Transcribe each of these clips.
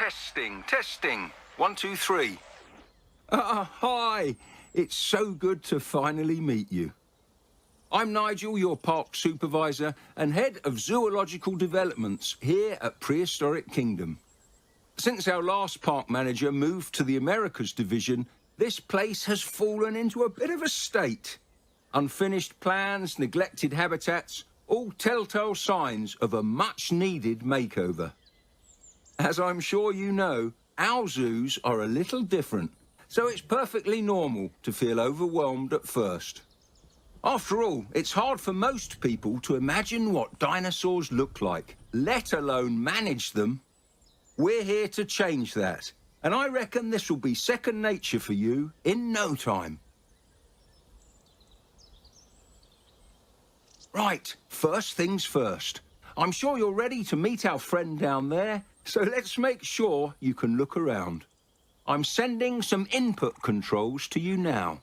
Testing. 1, 2, 3. Hi. It's so good to finally meet you. I'm Nigel, your park supervisor and head of zoological developments here at Prehistoric Kingdom. Since our last park manager moved to the Americas division, this place has fallen into a bit of a state. Unfinished plans, neglected habitats, all telltale signs of a much-needed makeover. As I'm sure you know, our zoos are a little different, so it's perfectly normal to feel overwhelmed at first. After all, it's hard for most people to imagine what dinosaurs look like, let alone manage them. We're here to change that, and I reckon this will be second nature for you in no time. Right, first things first. I'm sure you're ready to meet our friend down there, so let's make sure you can look around. I'm sending some input controls to you now.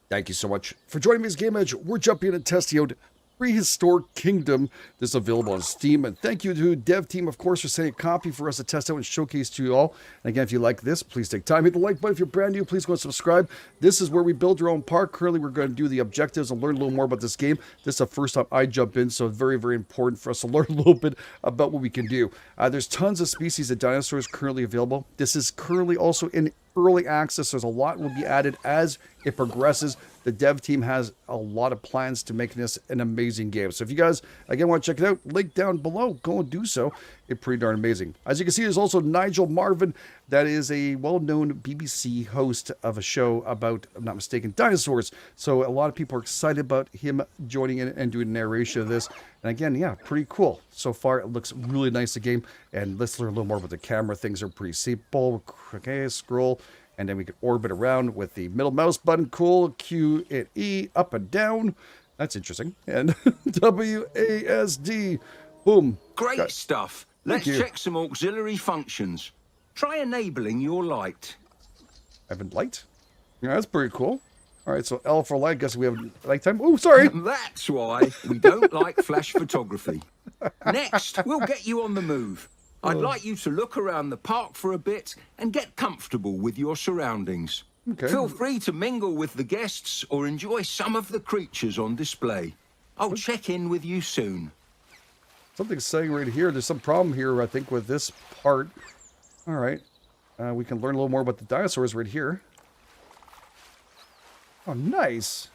Thank you so much for joining me as Game Edge. We're jumping in and testing out Prehistoric Kingdom. This is available on Steam. And thank you to the dev team, of course, for sending a copy for us to test out and showcase to you all. And again, if you like this, please take time. Hit the like button. If you're brand new, please go and subscribe. This is where we build your own park. Currently, we're going to do the objectives and learn a little more about this game. This is the first time I jump in, so it's very, very important for us to learn a little bit about what we can do. There's tons of species of dinosaurs currently available. This is currently also in early access. There's a lot will be added as it progresses. The dev team has a lot of plans to make this an amazing game. So if you guys, again, want to check it out, link down below, go and do so. It's pretty darn amazing. As you can see, there's also Nigel Marvin. That is a well-known BBC host of a show about, if I'm not mistaken, dinosaurs. So a lot of people are excited about him joining in and doing narration of this. And again, yeah, pretty cool. So far, it looks really nice, the game. And let's learn a little more about the camera. Things are pretty simple. Okay, scroll. And then we can orbit around with the middle mouse button. Cool. Q and E, up and down. That's interesting. And WASD. Boom. Great stuff. Let's check some auxiliary functions. Try enabling your light. I have a light? Yeah, that's pretty cool. All right, so L for light. I guess we have light time. Oh, sorry. That's why we don't like flash photography. Next, we'll get you on the move. I'd like you to look around the park for a bit and get comfortable with your surroundings. Okay. Feel free to mingle with the guests or enjoy some of the creatures on display. I'll check in with you soon. Something's saying right here. There's some problem here, I think, with this part. All right. We can learn a little more about the dinosaurs right here. Oh, nice.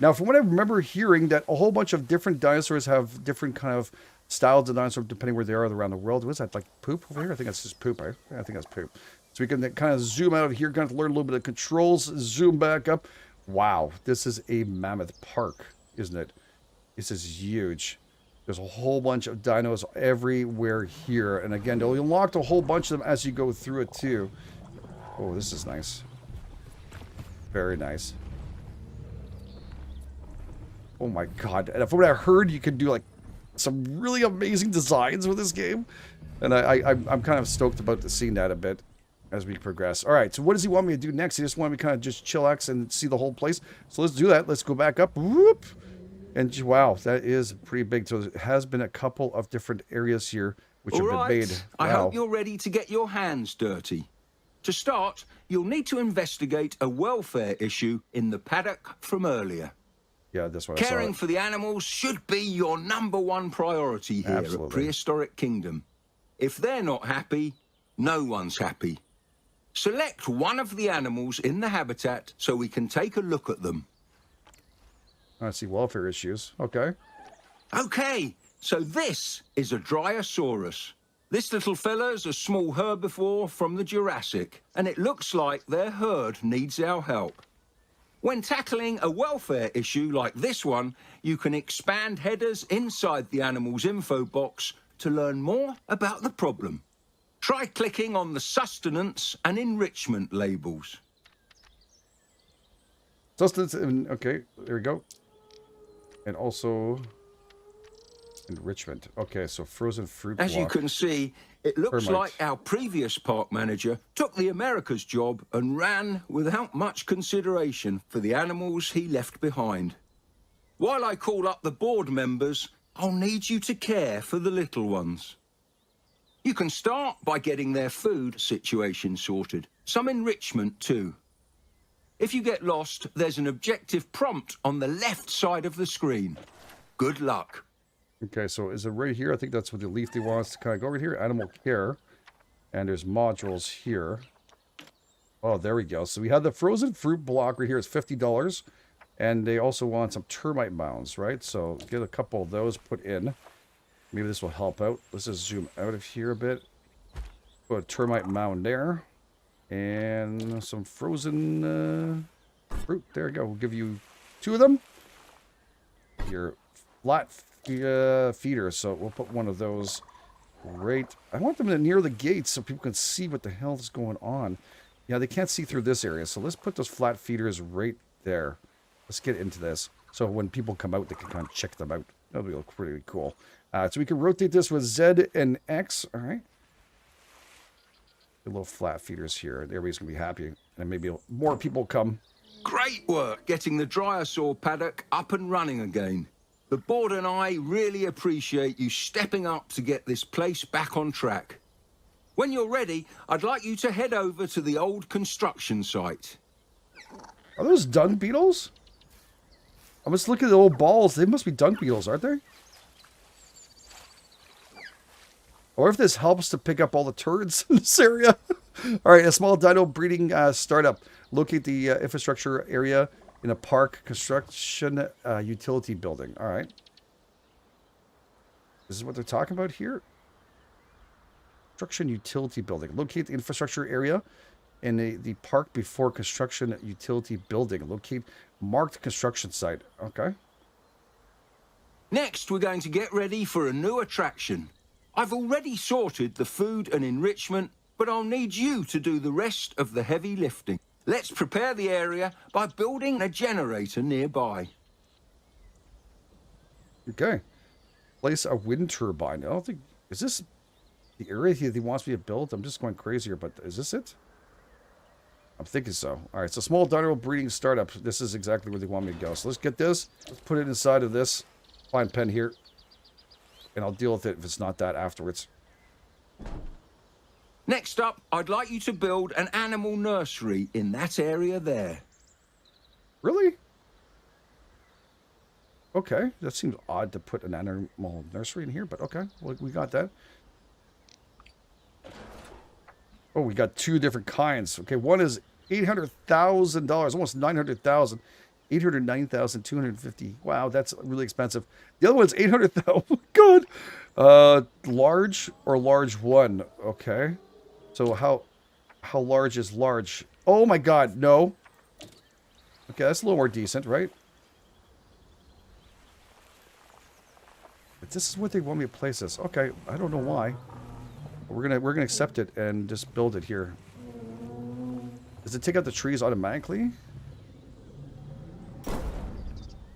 Now, from what I remember hearing, that a whole bunch of different dinosaurs have different kind of styles of dinosaurs depending where they are around the world. Was that like poop over here? I think that's just poop. I think that's poop. So we can kind of zoom out of here, kind of learn a little bit of controls, zoom back up. Wow, this is a mammoth park, isn't it? This is huge. There's a whole bunch of dinos everywhere here. And again, they'll unlock a whole bunch of them as you go through it too. Oh, this is nice. Very nice. Oh my god. And from what I heard, you can do like some really amazing designs with this game. And I'm kind of stoked about seeing that a bit as we progress. All right, so what does he want me to do next? He just want me to kind of just chillax and see the whole place. So let's do that. Let's go back up. Whoop. And wow, that is pretty big. So there has been a couple of different areas here which have been made. Wow. I hope you're ready to get your hands dirty. To start, you'll need to investigate a welfare issue in the paddock from earlier. Yeah, this one. Caring for the animals should be your #1 priority here at Prehistoric Kingdom. If they're not happy, no one's happy. Select one of the animals in the habitat so we can take a look at them. I see welfare issues. Okay. Okay, so this is a Dryosaurus. This little fella's a small herbivore from the Jurassic, and it looks like their herd needs our help. When tackling a welfare issue like this one, you can expand headers inside the animal's info box to learn more about the problem. Try clicking on the sustenance and enrichment labels. Sustenance, okay, there we go. And also enrichment. Okay, so frozen fruit block. As you can see, it looks like our previous park manager took the Americas job and ran without much consideration for the animals he left behind. While I call up the board members, I'll need you to care for the little ones. You can start by getting their food situation sorted. Some enrichment too. If you get lost, there's an objective prompt on the left side of the screen. Good luck. Okay, so is it right here? I think that's what the leaf they want us to kind of go over here. Animal care. And there's modules here. Oh, there we go. So we have the frozen fruit block right here. It's $50. And they also want some termite mounds, right? So get a couple of those put in. Maybe this will help out. Let's just zoom out of here a bit. Put a termite mound there. And some frozen fruit. There we go. We'll give you 2 of them. Your flat feeders. So we'll put one of those right. I want them near the gates so people can see what the hell is going on. Yeah, they can't see through this area. So let's put those flat feeders right there. Let's get into this. So when people come out, they can kind of check them out. That'll be pretty cool. So we can rotate this with Z and X. All right. The little flat feeders here. Everybody's going to be happy. And maybe more people come. Great work getting the dryosaur paddock up and running again. The board and I really appreciate you stepping up to get this place back on track. When you're ready, I'd like you to head over to the old construction site. Are those dung beetles? I was looking at the old balls. They must be dung beetles, aren't they? Or if this helps to pick up all the turds in this area. All right, a small dino breeding startup. Locate the infrastructure area in a park construction utility building. All right. This is what they're talking about here. Construction utility building. Locate the infrastructure area in the park before construction utility building. Locate marked construction site. Okay. Next, we're going to get ready for a new attraction. I've already sorted the food and enrichment, but I'll need you to do the rest of the heavy lifting. Let's prepare the area by building a generator nearby. Okay. Place a wind turbine. I don't think... Is this the area he wants me to build? I'm just going crazy here, but is this it? I'm thinking so. All right, so small dino breeding startup. This is exactly where they want me to go. So let's get this. Let's put it inside of this. Fine pen here. And I'll deal with it if it's not that afterwards. Next up, I'd like you to build an animal nursery in that area there. Really? Okay, that seems odd to put an animal nursery in here, but okay, well, we got that. Oh, we got 2 different kinds. Okay, one is $800,000, almost $900,000. $809,250. Wow, that's really expensive. The other one's $800,000. Good. Large or large one. Okay. So how large is large? Oh my God, no. Okay, that's a little more decent, right? But this is what they want me to place this. Okay, I don't know why. But we're gonna accept it and just build it here. Does it take out the trees automatically?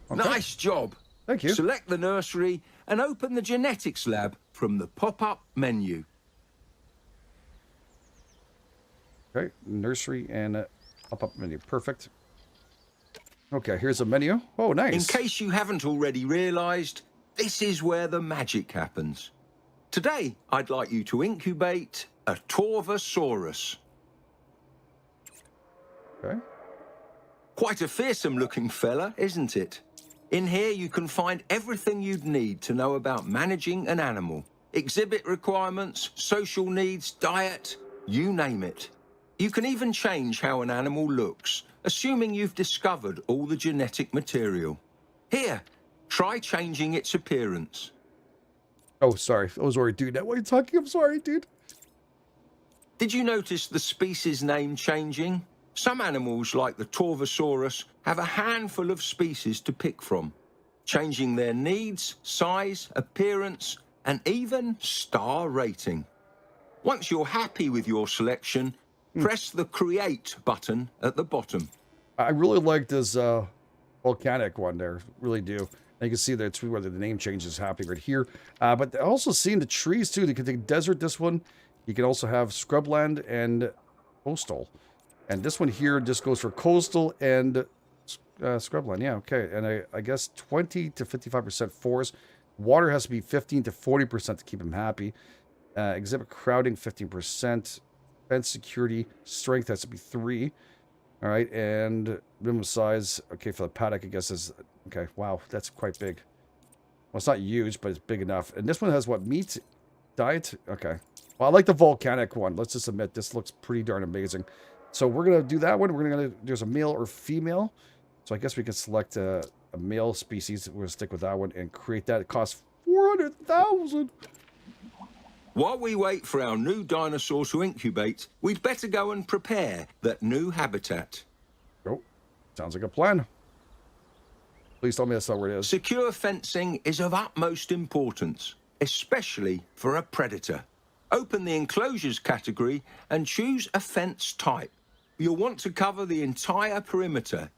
Okay. Nice job. Thank you. Select the nursery and open the genetics lab from the pop-up menu. Okay, nursery and pop-up menu. Perfect. Okay, here's a menu. Oh, nice. In case you haven't already realized, this is where the magic happens. Today, I'd like you to incubate a Torvosaurus. Okay. Quite a fearsome-looking fella, isn't it? In here, you can find everything you'd need to know about managing an animal. Exhibit requirements, social needs, diet, you name it. You can even change how an animal looks, assuming you've discovered all the genetic material. Here, try changing its appearance. Oh, sorry. I was already doing that. What are you talking? I'm sorry, dude. Did you notice the species name changing? Some animals, like the Torvosaurus, have a handful of species to pick from, changing their needs, size, appearance, and even star rating. Once you're happy with your selection, press the Create button at the bottom. I really like this volcanic one there. Really do. And you can see that it's whether the name change is happening right here. But also seeing the trees, too. You can take desert, this one. You can also have scrubland and coastal. And this one here just goes for coastal and scrubland. Yeah, okay. And I guess 20 to 55% forest. Water has to be 15 to 40% to keep them happy. Exhibit crowding 15%. Fence security. Strength has to be 3. All right, and minimum size. Okay, for the paddock, I guess is okay. Wow, that's quite big. Well, it's not huge, but it's big enough. And this one has what, meat? Diet? Okay. Well, I like the volcanic one. Let's just admit, this looks pretty darn amazing. So we're going to do that one. We're going to, there's a male or female. So I guess we can select a male species. We're going to stick with that one and create that. It costs 400,000. While we wait for our new dinosaur to incubate, we'd better go and prepare that new habitat. Oh, sounds like a plan. Please tell me that's not where it is. Secure fencing is of utmost importance, especially for a predator. Open the enclosures category and choose a fence type. You'll want to cover the entire perimeter.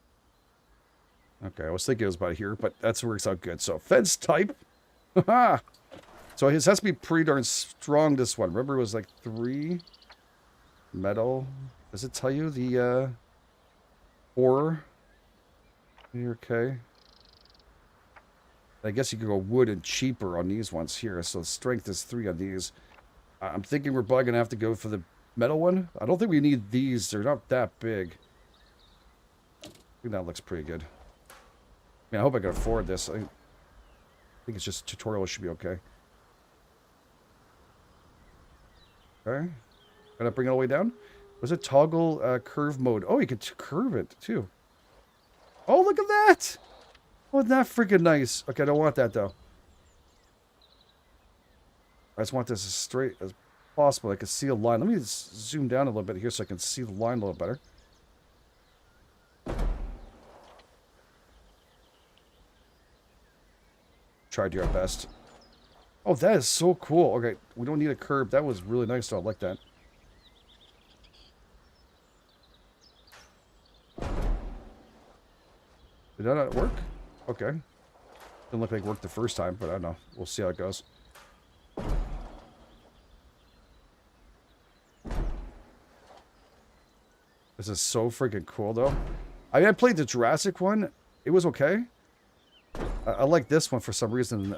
Okay, I was thinking it was about here, but that works out good. So, fence type. Haha. So, his has to be pretty darn strong, this one. Remember, it was like 3 metal. Does it tell you the, 4? Okay. I guess you could go wood and cheaper on these ones here. So, strength is 3 on these. I'm thinking we're probably going to have to go for the metal one. I don't think we need these. They're not that big. I think that looks pretty good. I mean, I hope I can afford this. I think it's just tutorial. It should be okay. Okay. Gonna bring it all the way down. Was it toggle curve mode? Oh, you can curve it too. Oh, look at that! Oh, isn't that freaking nice? Okay, I don't want that though. I just want this as straight as possible. I can see a line. Let me just zoom down a little bit here so I can see the line a little better. Try to do our best. Oh, that is so cool. Okay, we don't need a curb. That was really nice, though. I like that. Did that not work? Okay. Didn't look like it worked the first time, but I don't know. We'll see how it goes. This is so freaking cool, though. I mean, I played the Jurassic one. It was okay. I like this one for some reason.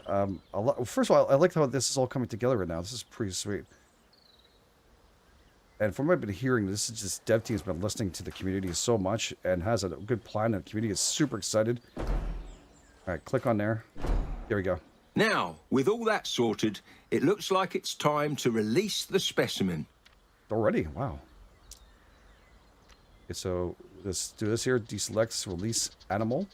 First of all, I like how this is all coming together right now. This is pretty sweet. And from what I've been hearing, this is just dev team's been listening to the community so much and has a good plan. And the community is super excited. All right, click on there. There we go. Now, with all that sorted, it looks like it's time to release the specimen. Already? Wow. Okay, so let's do this here. Deselect, release animal.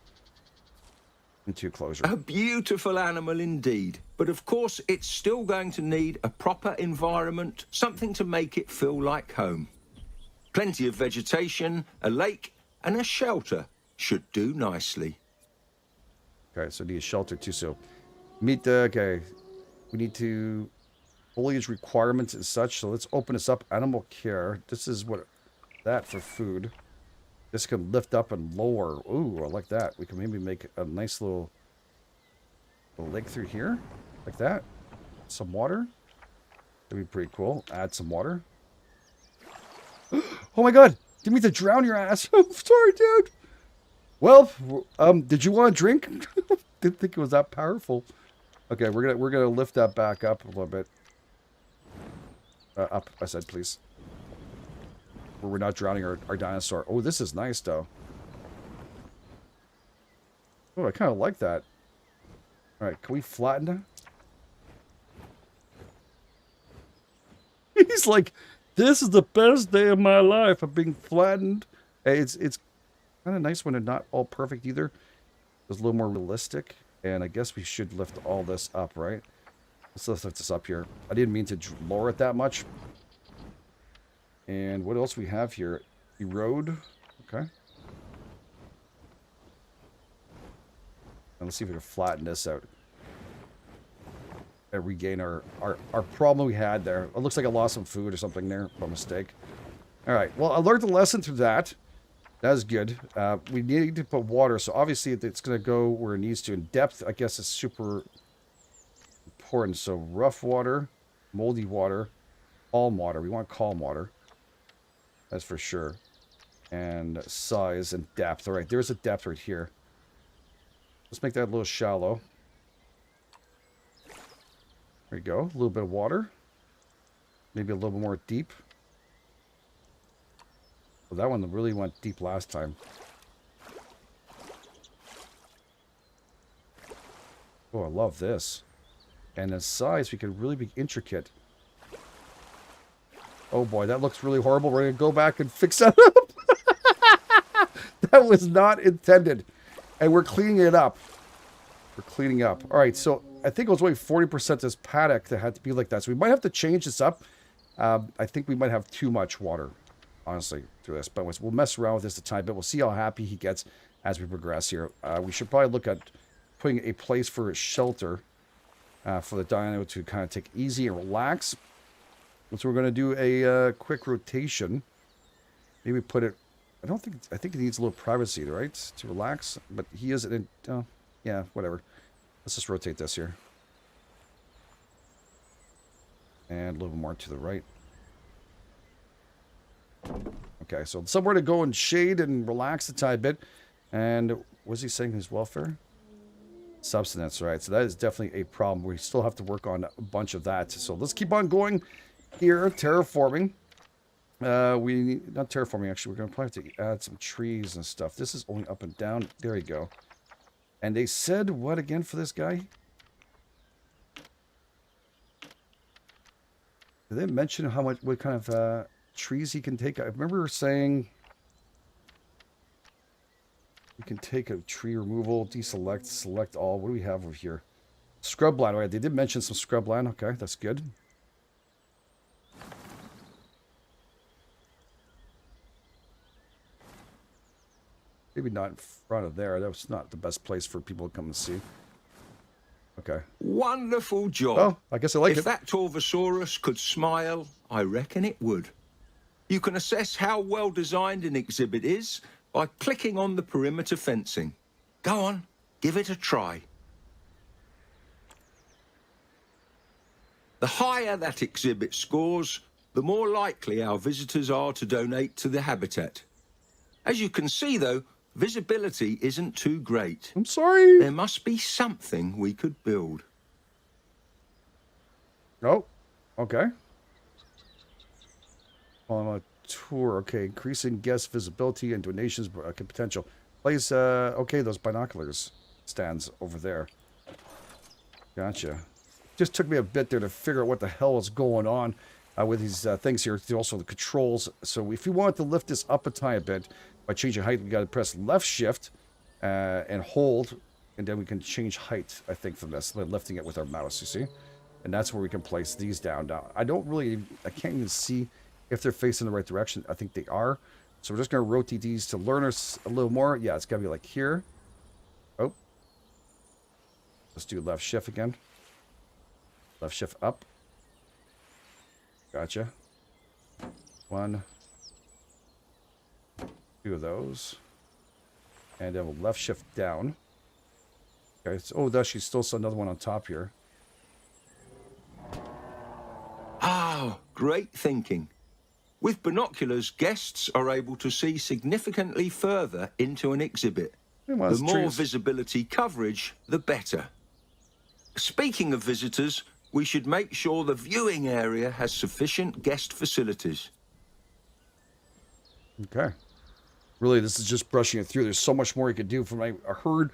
Into closure. A beautiful animal indeed. But of course, it's still going to need a proper environment, something to make it feel like home. Plenty of vegetation, a lake, and a shelter should do nicely. Okay, so need a shelter too. So meet the, okay, we need to foliage requirements and such. So let's open this up. Animal care. This is what, that for food. This can lift up and lower. Ooh, I like that. We can maybe make a nice little lake through here. Like that. Some water. That'd be pretty cool. Add some water. Oh my god! Didn't mean to drown your ass. I'm sorry, dude. Well, did you want a drink? Didn't think it was that powerful. Okay, we're gonna lift that back up a little bit. Up, I said, please. Where we're not drowning our dinosaur. Oh, this is nice, though. Oh, I kind of like that. All right, can we flatten it? He's like, this is the best day of my life. I'm being flattened. Hey, it's kind of nice when they're not all perfect either. It's a little more realistic. And I guess we should lift all this up, right? Let's lift this up here. I didn't mean to lower it that much. And what else we have here? Erode. Okay. And let's see if we can flatten this out. And regain our problem we had there. It looks like I lost some food or something there by mistake. Alright, well, I learned a lesson through that. That was good. We need to put water, so obviously it's going to go where it needs to. In depth, I guess, is super important. So rough water, moldy water, calm water. We want calm water. That's for sure. And size and depth. All right, there's a depth right here. Let's make that a little shallow. There you go. A little bit of water. Maybe a little bit more deep. Well, that one really went deep last time. Oh, I love this. And the size, we could really be intricate. Oh boy, that looks really horrible. We're going to go back and fix that up. That was not intended. And we're cleaning it up. We're cleaning up. All right, so I think it was only 40% this paddock that had to be like that. So we might have to change this up. I think we might have too much water, honestly, through this. But we'll mess around with this a tiny bit. We'll see how happy he gets as we progress here. We should probably look at putting a place for a shelter for the dino to kind of take easy and relax. So we're going to do a quick rotation. Maybe put it... I think it needs a little privacy, right? To relax. But he is... yeah, whatever. Let's just rotate this here. And a little more to the right. Okay, so somewhere to go and shade and relax a tiny bit. And was he saying his welfare? Subsistence, right? So that is definitely a problem. We still have to work on a bunch of that. So let's keep on going here. Terraforming. We need, not terraforming, actually. We're going to probably have to add some trees and stuff. This is only up and down. There you go. And they said what again for this guy? Did they mention how much, what kind of trees he can take? I remember saying you can take a tree removal, deselect, select all. What do we have over here? Scrubland. Right, they did mention some scrubland. Okay, that's good. Maybe not in front of there. That was not the best place for people to come and see. Okay. Wonderful job. Oh, I guess I like it. If that Torvosaurus could smile, I reckon it would. You can assess how well designed an exhibit is by clicking on the perimeter fencing. Go on, give it a try. The higher that exhibit scores, the more likely our visitors are to donate to the habitat. As you can see, though, visibility isn't too great. I'm sorry. There must be something we could build. Oh, okay. On a tour, okay. Increasing guest visibility and donations potential. Place, okay, those binoculars stands over there. Gotcha. Just took me a bit there to figure out what the hell is going on with these things here. Also the controls. So if you want to lift this up a tiny bit, by changing height, we got to press left shift and hold, and then we can change height, I think, from this, lifting it with our mouse, you see? And that's where we can place these down. Now, I can't even see if they're facing the right direction. I think they are. So we're just going to rotate these to learn us a little more. Yeah, it's got to be like here. Oh. Let's do left shift again. Left shift up. Gotcha. One. Two of those. And then we'll left shift down. Okay, so, oh, there's still another one on top here. Ah, great thinking. With binoculars, guests are able to see significantly further into an exhibit. The more visibility coverage, the better. Speaking of visitors, we should make sure the viewing area has sufficient guest facilities. Okay. Really, this is just brushing it through. There's so much more you could do. From I heard,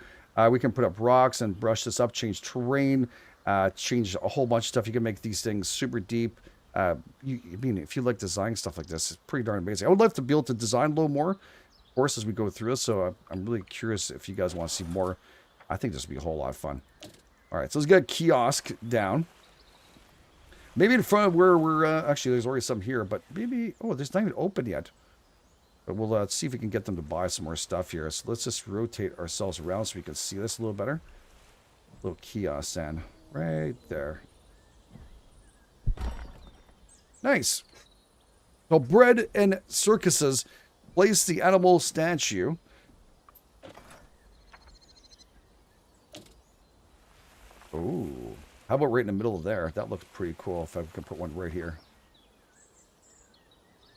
we can put up rocks and brush this up, change terrain, change a whole bunch of stuff. You can make these things super deep. I mean, if you like designing stuff like this, it's pretty darn amazing. I would like to be able to design a little more, of course, as we go through this. So I'm really curious if you guys want to see more. I think this would be a whole lot of fun. All right, so let's get a kiosk down. Maybe in front of where we're... actually, there's already some here, but maybe... Oh, there's not even open yet. But we'll see if we can get them to buy some more stuff here. So let's just rotate ourselves around so we can see this a little better. Little kiosk stand right there. Nice. So bread and circuses. Place the animal statue. Ooh. How about right in the middle of there? That looks pretty cool if I can put one right here.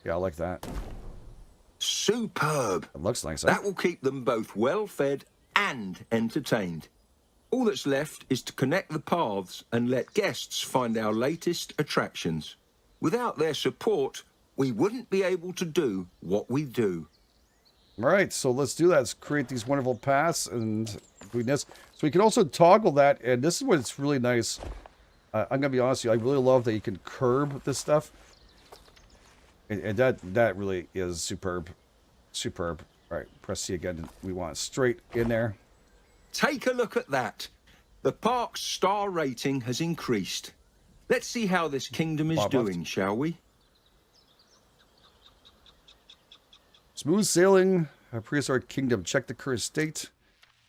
Yeah, I like that. Superb. It looks nice. That will keep them both well-fed and entertained. All that's left is to connect the paths and let guests find our latest attractions. Without their support, we wouldn't be able to do what we do. All right, so let's do that. Let's create these wonderful paths and doing this. So we can also toggle that, and this is what it's really nice. I'm going to be honest with you, I really love that you can curb this stuff. And that really is superb. Superb. All right, press C again. We want it straight in there. Take a look at that. The park's star rating has increased. Let's see how this kingdom is doing, shall we? Smooth sailing, Prehistoric Kingdom. Check the current state.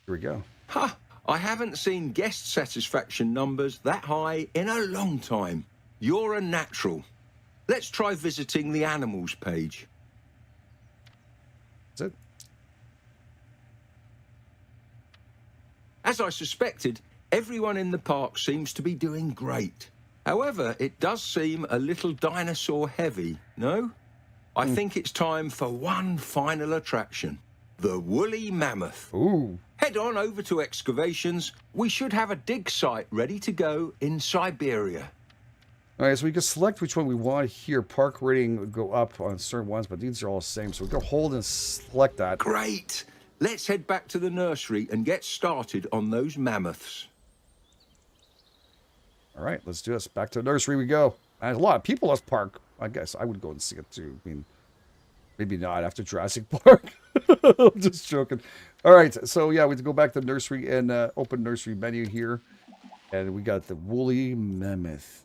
Here we go. Ha! I haven't seen guest satisfaction numbers that high in a long time. You're a natural. Let's try visiting the animals page. That's it. As I suspected, everyone in the park seems to be doing great. However, it does seem a little dinosaur heavy, no? I think it's time for one final attraction. The woolly mammoth. Ooh. Head on over to excavations. We should have a dig site ready to go in Siberia. All right, so we can select which one we want here. Park rating would go up on certain ones, but these are all the same. So we go hold and select that. Great. Let's head back to the nursery and get started on those mammoths. All right, let's do this. Back to the nursery we go. And a lot of people at this park. I guess I would go and see it too. I mean, maybe not after Jurassic Park. I'm just joking. All right, so yeah, we have to go back to the nursery and open nursery menu here. And we got the woolly mammoth.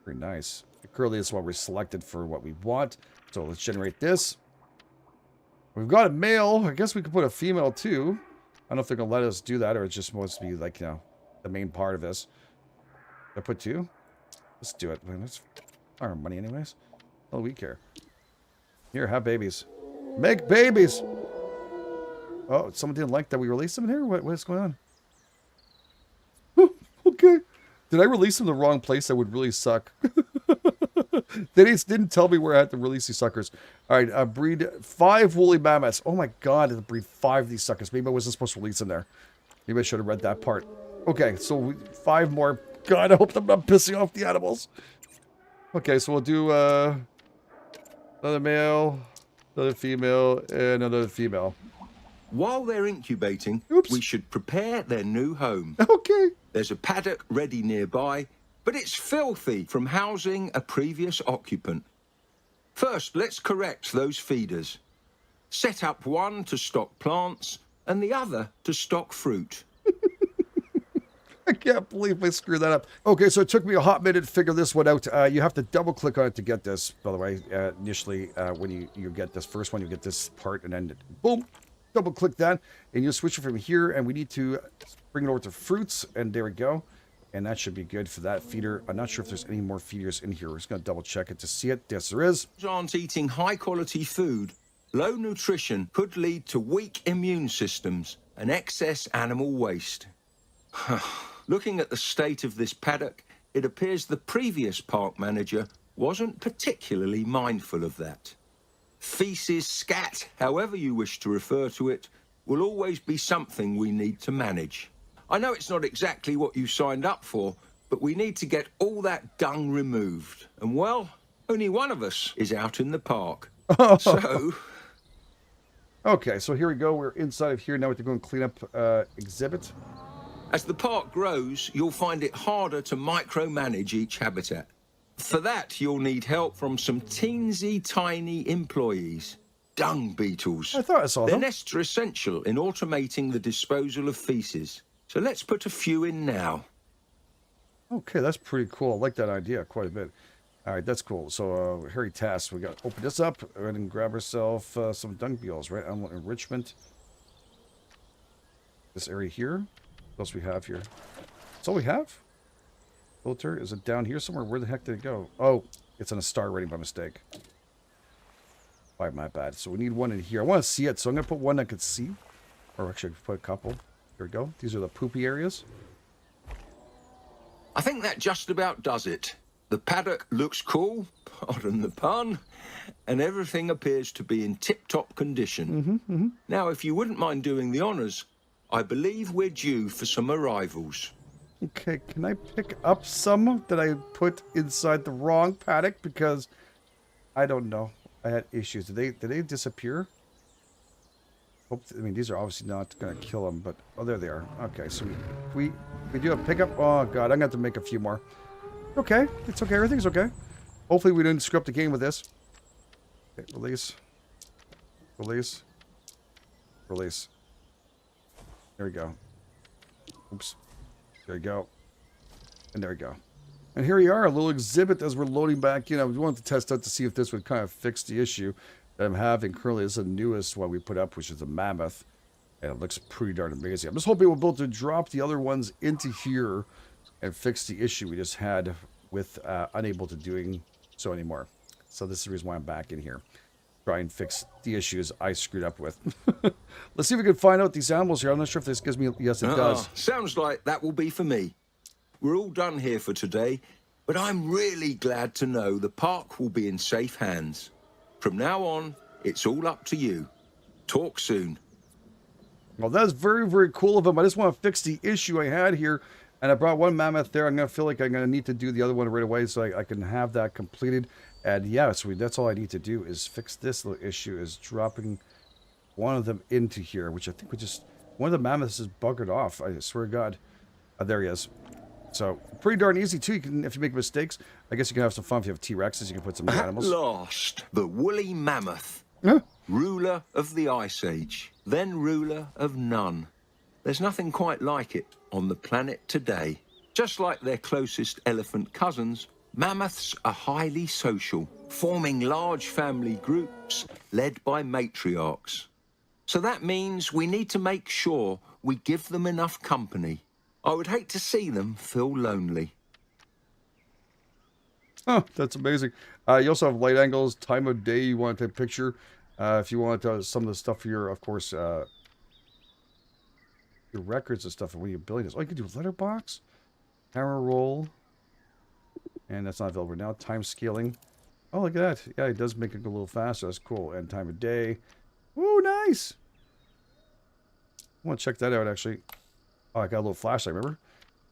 Very nice. Currently, this is what we're selected for what we want. So let's generate this. We've got a male. I guess we could put a female too. I don't know if they're going to let us do that or it's just supposed to be like, you know, the main part of this. Did I put two? Let's do it. That's our money anyways. Oh, we care. Here, have babies. Make babies! Oh, someone didn't like that we released them in here? What is going on? Okay. Did I release them in the wrong place? That would really suck. They just didn't tell me where I had to release these suckers. All right, breed 5 woolly mammoths. Oh my god, I had to breed 5 of these suckers. Maybe I wasn't supposed to release them there. Maybe I should have read that part. Okay, so 5 more. God, I hope I'm not pissing off the animals. Okay, so we'll do another male, another female, and another female. While they're incubating, we should prepare their new home. Okay. There's a paddock ready nearby, but it's filthy from housing a previous occupant. First, let's correct those feeders. Set up one to stock plants and the other to stock fruit. I can't believe I screwed that up. Okay, so it took me a hot minute to figure this one out. You have to double click on it to get this, by the way. Initially, when you get this first one, you get this part and then boom, double click that and you'll switch it from here and we need to bring it over to fruits and there we go. And that should be good for that feeder. I'm not sure if there's any more feeders in here. We're just going to double check it to see it. Yes, there is. Aren't eating high quality food. Low nutrition could lead to weak immune systems and excess animal waste. Looking at the state of this paddock, it appears the previous park manager wasn't particularly mindful of that. Feces, scat, however you wish to refer to it, will always be something we need to manage. I know it's not exactly what you signed up for, but we need to get all that dung removed. And well, only one of us is out in the park. So... Okay, so here we go. We're inside of here. Now we have to go and clean up exhibit. As the park grows, you'll find it harder to micromanage each habitat. For that, you'll need help from some teensy tiny employees. Dung beetles. I thought I saw them. Their nests are essential in automating the disposal of feces. So let's put a few in now. Okay, that's pretty cool. I like that idea quite a bit. All right, that's cool. So, hairy task. We got to open this up and grab ourselves some dung beetles, right? Animal enrichment. This area here. What else we have here? That's all we have? Filter. Is it down here somewhere? Where the heck did it go? Oh, it's on a star rating by mistake. All right, my bad. So we need one in here. I want to see it, so I'm going to put one I could see. Or actually, I could put a couple. Here we go. These are the poopy areas. I think that just about does it. The paddock looks cool, pardon the pun, and everything appears to be in tip-top condition. Now, if you wouldn't mind doing the honours, I believe we're due for some arrivals. Okay, can I pick up some that I put inside the wrong paddock? Because I don't know. I had issues. Did they disappear? Hope. I mean, these are obviously not going to kill them, but oh, there they are. Okay, so we do a pickup. Oh god, I'm gonna have to make a few more. Okay, it's okay. Everything's okay. Hopefully, we didn't screw up the game with this. Okay, release, release, release. There we go. Oops. There we go. And there we go. And here we are, a little exhibit as we're loading back in. I wanted to test out to see if this would kind of fix the issue that I'm having currently. This is the newest one we put up, which is the Mammoth. And it looks pretty darn amazing. I'm just hoping we'll be able to drop the other ones into here and fix the issue we just had with unable to doing so anymore. So this is the reason why I'm back in here. Try and fix the issues I screwed up with. Let's see if we can find out these animals here. I'm not sure if this gives me... Yes, it does. Sounds like that will be for me. We're all done here for today, but I'm really glad to know the park will be in safe hands. From now on, it's all up to you. Talk soon. Well, that's very, very cool of him. I just want to fix the issue I had here. And I brought one mammoth there. I'm going to feel like I'm going to need to do the other one right away so I can have that completed. And yeah, so that's all I need to do is fix this little issue, is dropping one of them into here, which I think we just... One of the mammoths is buggered off. I swear to God. There he is. So, pretty darn easy, too. You can, if you make mistakes, I guess you can have some fun. If you have T-Rexes, you can put some new animals. At last, the woolly mammoth. Huh? Ruler of the Ice Age, then ruler of none. There's nothing quite like it on the planet today. Just like their closest elephant cousins, mammoths are highly social, forming large family groups led by matriarchs. So that means we need to make sure we give them enough company. I would hate to see them feel lonely. Oh, that's amazing. You also have light angles, time of day you want to take a picture. If you want some of the stuff for your, of course, your records and stuff, when you're building this. Oh, you can do letterbox, camera roll, and that's not available now. Time scaling. Oh, look at that. Yeah, it does make it go a little faster. That's cool. And time of day. Ooh, nice. I want to check that out, actually. Oh, I got a little flashlight, remember?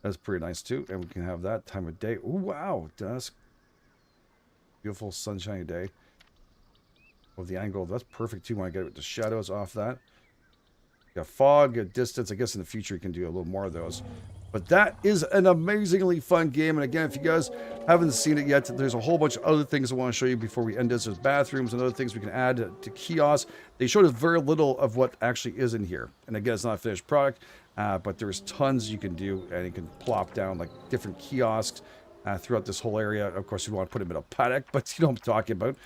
That's pretty nice, too. And we can have that time of day. Ooh, wow. Dusk. Beautiful sunshiny day. Oh, the angle. That's perfect, too, when I get the shadows off that. You got fog, you got distance. I guess in the future you can do a little more of those. But that is an amazingly fun game. And again, if you guys haven't seen it yet, there's a whole bunch of other things I want to show you before we end this. There's bathrooms and other things we can add to kiosks. They showed us very little of what actually is in here. And again, it's not a finished product, but there's tons you can do. And you can plop down like different kiosks throughout this whole area. Of course, you want to put them in a paddock, but you know what I'm talking about.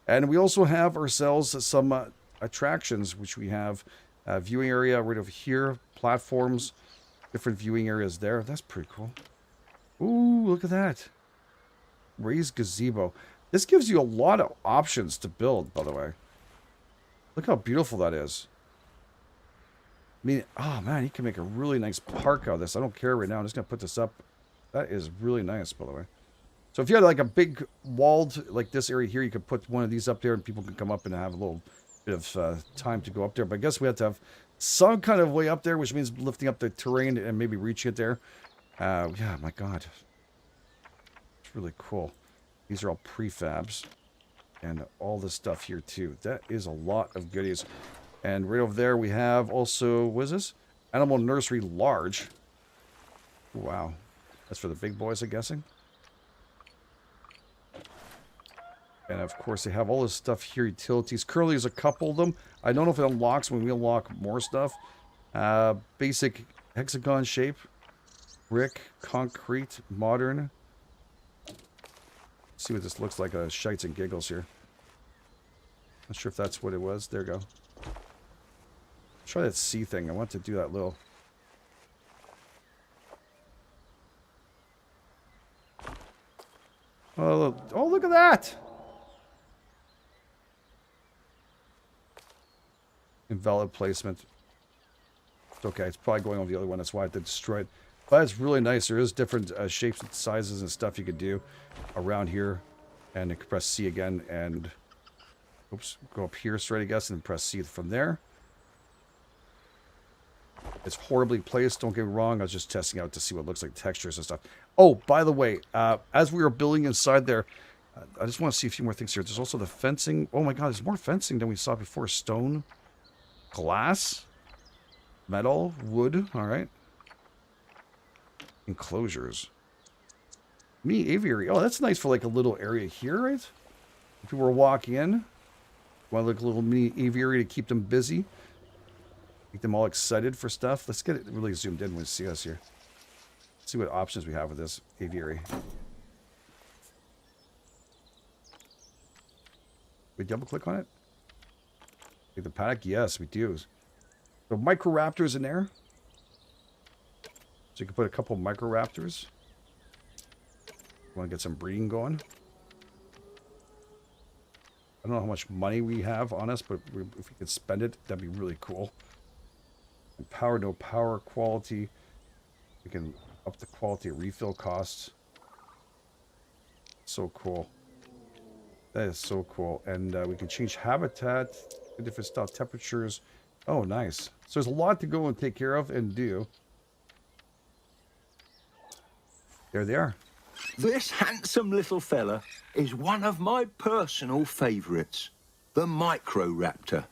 And we also have ourselves some attractions, which we have viewing area right over here, platforms. Different viewing areas there. That's pretty cool. Ooh, look at that. Raised gazebo. This gives you a lot of options to build, by the way. Look how beautiful that is. I mean, oh man, you can make a really nice park out of this. I don't care right now. I'm just going to put this up. That is really nice, by the way. So if you had like a big walled, like this area here, you could put one of these up there and people can come up and have a little bit of time to go up there. But I guess we have to have some kind of way up there, which means lifting up the terrain and maybe reaching it there. Yeah, my God. It's really cool. These are all prefabs. And all this stuff here, too. That is a lot of goodies. And right over there, we have also, what is this? Animal Nursery Large. Wow. That's for the big boys, I'm guessing. And of course, they have all this stuff here, utilities. Currently, there's a couple of them. I don't know if it unlocks when we unlock more stuff. Basic hexagon shape. Brick, concrete, modern. Let's see what this looks like. Shites and giggles here. Not sure if that's what it was. There we go. Try that C thing. I want to do that little... Oh, look at that! Invalid placement. It's okay. It's probably going on the other one. That's why I had to destroy it. But it's really nice. There is different shapes and sizes and stuff you could do around here. And you can press C again and... Oops. Go up here straight, I guess, and then press C from there. It's horribly placed, don't get me wrong. I was just testing out to see what it looks like, textures and stuff. Oh, by the way, as we were building inside there, I just want to see a few more things here. There's also the fencing. Oh my god, there's more fencing than we saw before. Stone, glass, metal, wood. All right. Enclosures. Mini aviary. Oh, that's nice for like a little area here, right? If people were walking in, want like a little mini aviary to keep them busy. Make them all excited for stuff. Let's get it really zoomed in when we see us here. See what options we have with this aviary. We double click on it? Take the paddock? Yes, we do. So microraptors in there. So you can put a couple microraptors. Want to get some breeding going. I don't know how much money we have on us, but if we could spend it, that'd be really cool. And power, no power, quality. We can up the quality of refill costs. So cool. That is so cool. And we can change habitat, different style temperatures. Oh, nice. So there's a lot to go and take care of and do. There they are. This handsome little fella is one of my personal favourites, the Microraptor.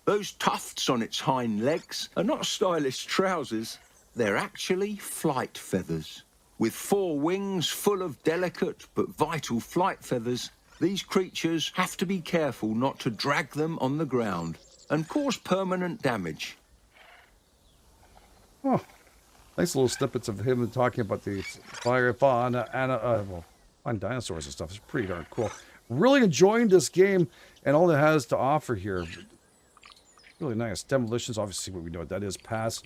Those tufts on its hind legs are not stylish trousers, they're actually flight feathers. With 4 wings full of delicate but vital flight feathers, these creatures have to be careful not to drag them on the ground and cause permanent damage. Oh, nice little snippets of him talking about the flying dinosaurs and stuff. It's pretty darn cool. Really enjoying this game and all it has to offer here. Really nice. Demolitions, obviously, what we know what that is. Pass.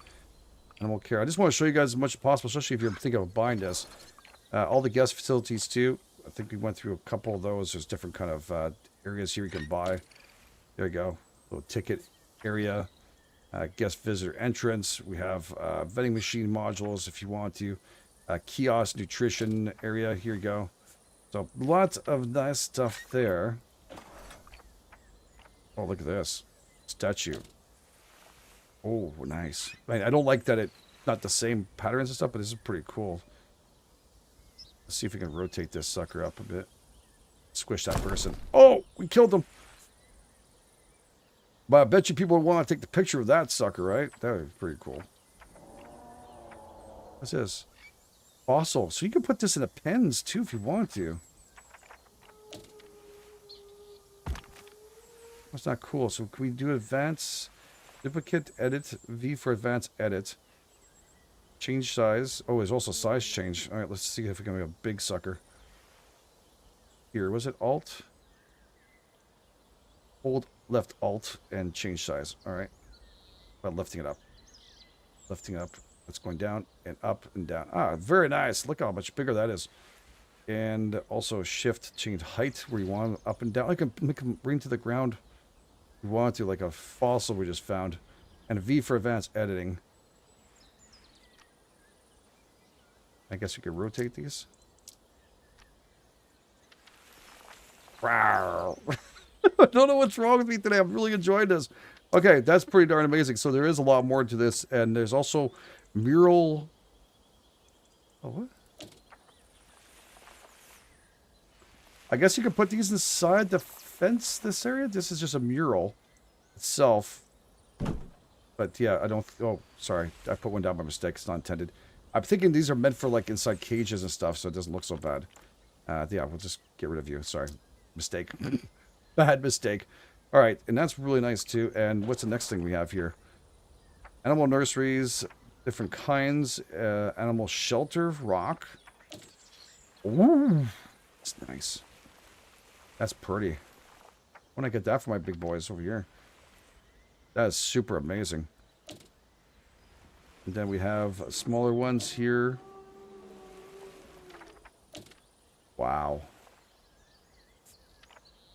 Animal care. I just want to show you guys as much as possible, especially if you're thinking of buying this. All the guest facilities, too. I think we went through a couple of those. There's different kind of areas here you can buy. There you go. Little ticket area. Guest visitor entrance. We have vending machine modules if you want to. Kiosk nutrition area. Here you go. So lots of nice stuff there. Oh, look at this. Statue. Oh, nice. I don't like that it's not the same patterns and stuff, but this is pretty cool. Let's see if we can rotate this sucker up a bit. Squish that person. Oh, we killed them. But I bet you people would want to take the picture of that sucker, right? That would be pretty cool. What's this? Fossil. So you can put this in the pens, too, if you want to. That's not cool. So can we do advance, duplicate, edit, V for advanced edit. Change size. Oh, there's also size change. All right, let's see if we can make a big sucker. Here, was it Alt? Hold left Alt and change size. All right. By lifting it up. Lifting it up. It's going down and up and down. Ah, very nice. Look how much bigger that is. And also shift, change height where you want them up and down. I can make them bring to the ground. We want to, like a fossil we just found. And V for advanced editing. I guess we could rotate these. Wow. I don't know what's wrong with me today. I'm really enjoying this. Okay, that's pretty darn amazing. So there is a lot more to this. And there's also mural. Oh, what? I guess you could put these inside the fence, this area. This is just a mural itself. But yeah, I don't... Oh, sorry. I put one down by mistake. It's not intended. I'm thinking these are meant for like inside cages and stuff, so it doesn't look so bad. Yeah, we'll just get rid of you. Sorry. Mistake. Bad mistake. All right, and that's really nice too. And what's the next thing we have here? Animal nurseries, different kinds. Animal shelter, rock. Ooh, that's nice. That's pretty. When I get that for my big boys over here. That is super amazing. And then we have smaller ones here. Wow.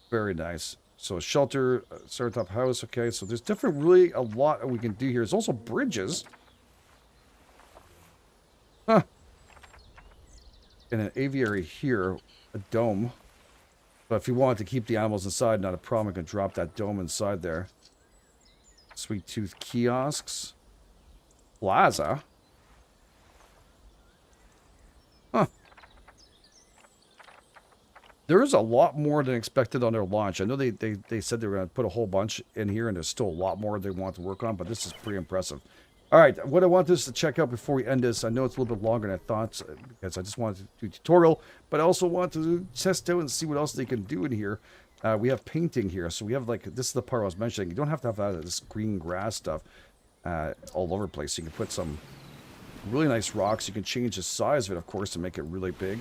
Very nice. So a shelter, startup house. Okay, so there's really a lot that we can do here. There's also bridges. Huh. And an aviary here, a dome. But if you want to keep the animals inside, not a problem. You can drop that dome inside there. Sweet tooth kiosks. Plaza. Huh. There is a lot more than expected on their launch. I know they said they were going to put a whole bunch in here, and there's still a lot more they want to work on, but this is pretty impressive. All right, what I want this to check out before we end this, I know it's a little bit longer than I thought, because I just wanted to do a tutorial, but I also want to test out and see what else they can do in here. We have painting here, so we have, like, this is the part I was mentioning. You don't have to have this green grass stuff all over the place. You can put some really nice rocks. You can change the size of it, of course, to make it really big.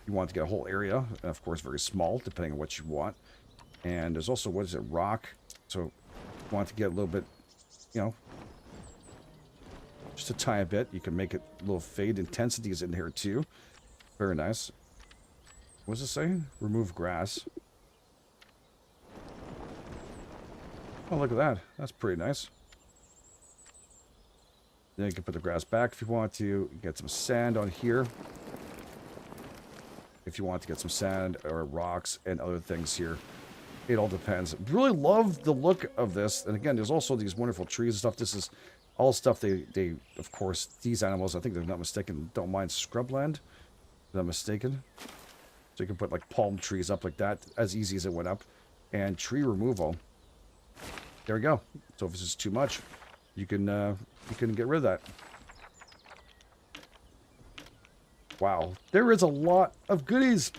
You want to get a whole area, and of course very small, depending on what you want. And there's also, what is it, rock. So you want to get a little bit, you know, just a tiny bit. You can make it a little fade. Intensity is in here too. Very nice. What does it say? Remove grass. Oh, look at that. That's pretty nice. Then you can put the grass back if you want to. You get some sand on here. If you want to get some sand or rocks and other things here. It all depends. Really love the look of this. And again, there's also these wonderful trees and stuff. This is all stuff they of course, these animals, I think they're not mistaken, don't mind scrubland. If I'm not mistaken. So you can put like palm trees up like that, as easy as it went up. And tree removal. There we go. So if this is too much, you can get rid of that. Wow, there is a lot of goodies.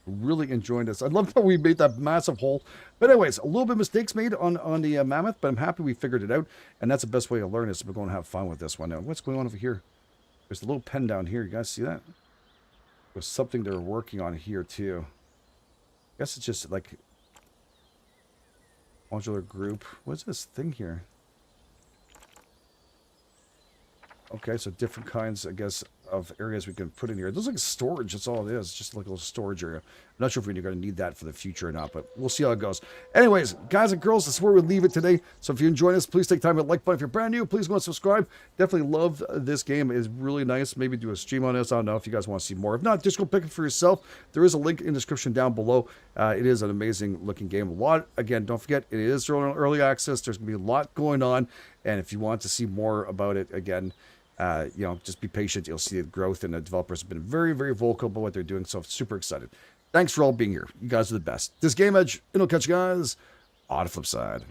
Really enjoying this. I love how we made that massive hole. But anyways, a little bit of mistakes made on the mammoth, but I'm happy we figured it out. And that's the best way to learn is we're going to have fun with this one. Now, what's going on over here? There's a little pen down here. You guys see that? There's something they're working on here too. I guess it's just like modular group. What's this thing here? Okay, so different kinds, I guess, of areas we can put in here. It looks like storage. That's all it is. Just like a little storage area. I'm not sure if we're going to need that for the future or not, but we'll see how it goes. Anyways, guys and girls, that's where we leave it today. So if you enjoyed this, please take time to like button. If you're brand new, please go and subscribe. Definitely love this game. It is really nice. Maybe do a stream on this. I don't know if you guys want to see more. If not, just go pick it for yourself. There is a link in the description down below. It is an amazing looking game. A lot, again, don't forget, it is early access. There's going to be a lot going on. And if you want to see more about it, again, you know, just be patient. You'll see the growth, and the developers have been very, very vocal about what they're doing. So super excited. Thanks for all being here. You guys are the best. This Game Edge, and I'll catch you guys on the flip side.